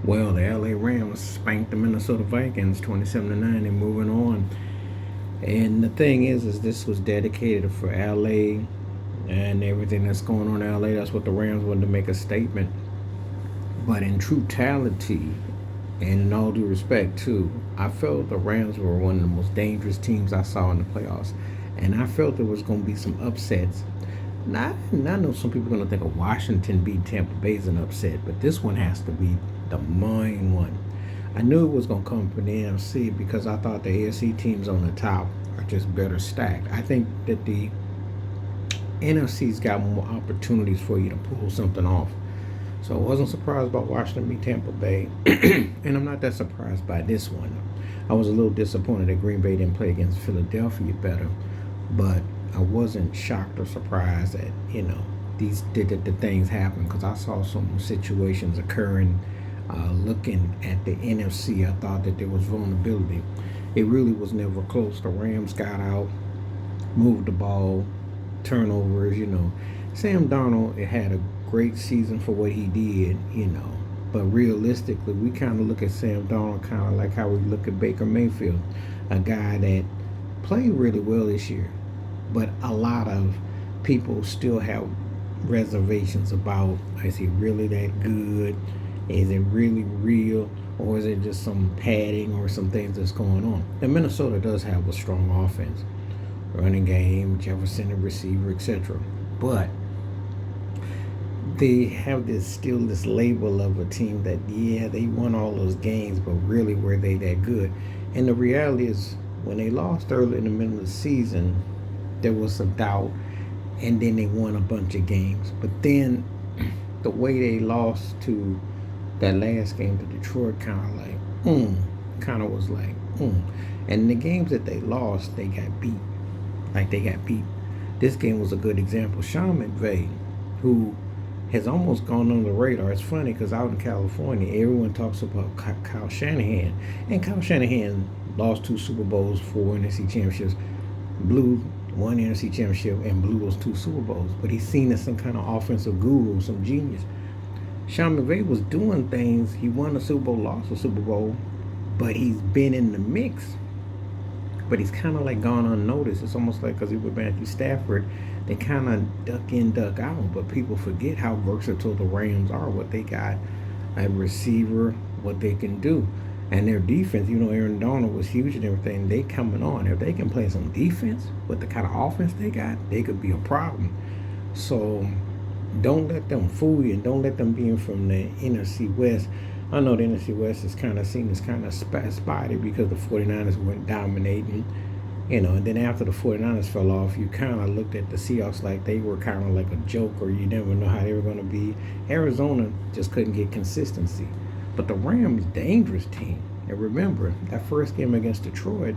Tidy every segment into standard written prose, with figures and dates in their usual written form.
Well, the LA Rams spanked the Minnesota Vikings 27-9 and moving on. And the thing is this was dedicated for LA and everything that's going on in LA. That's what the Rams wanted to make a statement. But in trutality, and in all due respect too, I felt the Rams were one of the most dangerous teams I saw in the playoffs. And I felt there was going to be some upsets. I know some people are going to think of Washington beat Tampa Bay as an upset, but this one has to be the main one. I knew it was going to come from the NFC because I thought the AFC teams on the top are just better stacked. I think that the NFC's got more opportunities for you to pull something off. So I wasn't surprised about Washington beat Tampa Bay, and I'm not that surprised by this one. I was a little disappointed that Green Bay didn't play against Philadelphia better, but I wasn't shocked or surprised that the things happen because I saw some situations occurring. Looking at the NFC, I thought that there was vulnerability. It really was never close. The Rams got out, moved the ball, turnovers. Sam Darnold had a great season for what he did. But realistically, we kind of look at Sam Darnold kind of like how we look at Baker Mayfield, a guy that played really well this year, but a lot of people still have reservations about, is he really that good? Is it really real? Or is it just some padding or some things that's going on? And Minnesota does have a strong offense, running game, Jefferson, a receiver, etc. But they have this label of a team that, yeah, they won all those games, but really were they that good? And the reality is, when they lost early in the middle of the season, there was some doubt, and then they won a bunch of games. But then the way they lost to that last game to Detroit kind of was like. And the games that they lost, they got beat. This game was a good example. Sean McVay, who has almost gone under the radar. It's funny because out in California, everyone talks about Kyle Shanahan. And Kyle Shanahan lost 2 Super Bowls, 4 NFC championships, blew 1 NFC championship, and blew those 2 Super Bowls. But he's seen as some kind of offensive guru, some genius. Sean McVay was doing things. He won a Super Bowl, lost a Super Bowl, but he's been in the mix. But he's kind of like gone unnoticed. It's almost like because he was Matthew Stafford, they kind of duck in, duck out. But people forget how versatile the Rams are, what they got at receiver, what they can do. And their defense, Aaron Donald was huge and everything. They coming on. If they can play some defense with the kind of offense they got, they could be a problem. So don't let them fool you, and don't let them be in from the NFC West. I know the NFC West is kind of seen as kind of spotty because the 49ers went dominating, and then after the 49ers fell off, you kind of looked at the Seahawks like they were kind of like a joke, or you never know how they were going to be. Arizona just couldn't get consistency. But the Rams, dangerous team. And remember, that first game against Detroit,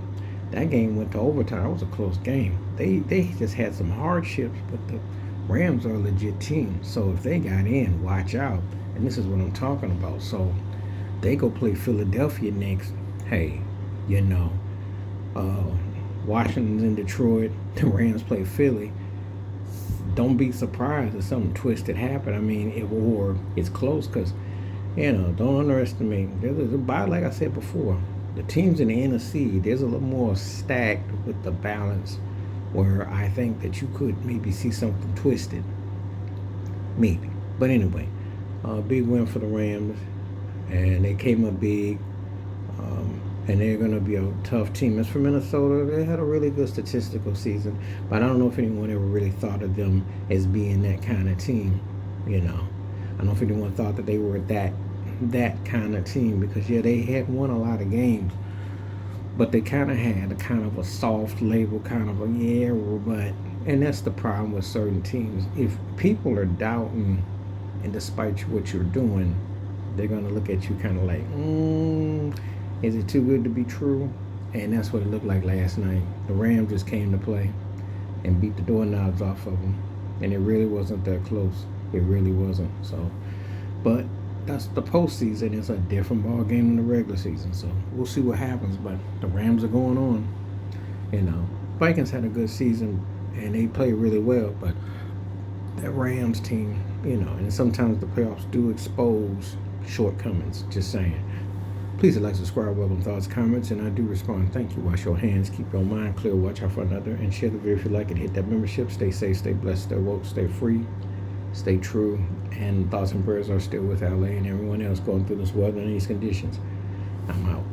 that game went to overtime. It was a close game. They just had some hardships, but the Rams are a legit team. So if they got in, watch out. And this is what I'm talking about. So they go play Philadelphia next. Hey, Washington's in Detroit. The Rams play Philly. Don't be surprised if something twisted happened. I mean, or it's close because, don't underestimate. Like I said before, the teams in the NFC, there's a little more stacked with the balance where I think that you could maybe see something twisted. Maybe. But anyway, big win for the Rams, and they came up big, and they're going to be a tough team. As for Minnesota, they had a really good statistical season, but I don't know if anyone ever really thought of them as being that kind of team. I don't know if anyone thought that they were that kind of team because, yeah, they had won a lot of games, but they kind of had a kind of a soft label, kind of and that's the problem with certain teams. If people are doubting, and despite what you're doing, they're going to look at you kind of like, is it too good to be true? And that's what it looked like last night. The Rams just came to play and beat the doorknobs off of them, and it really wasn't that close. It really wasn't. So, but that's the postseason. It's a different ball game than the regular season. So we'll see what happens. But the Rams are going on. Vikings had a good season and they played really well. But that Rams team, and sometimes the playoffs do expose shortcomings. Just saying. Please like, subscribe, welcome thoughts, comments, and I do respond. Thank you. Wash your hands, keep your mind clear, watch out for another, and share the video if you like it. Hit that membership. Stay safe, stay blessed, stay woke, stay free, stay true. And thoughts and prayers are still with LA and everyone else going through this weather and these conditions. I'm out.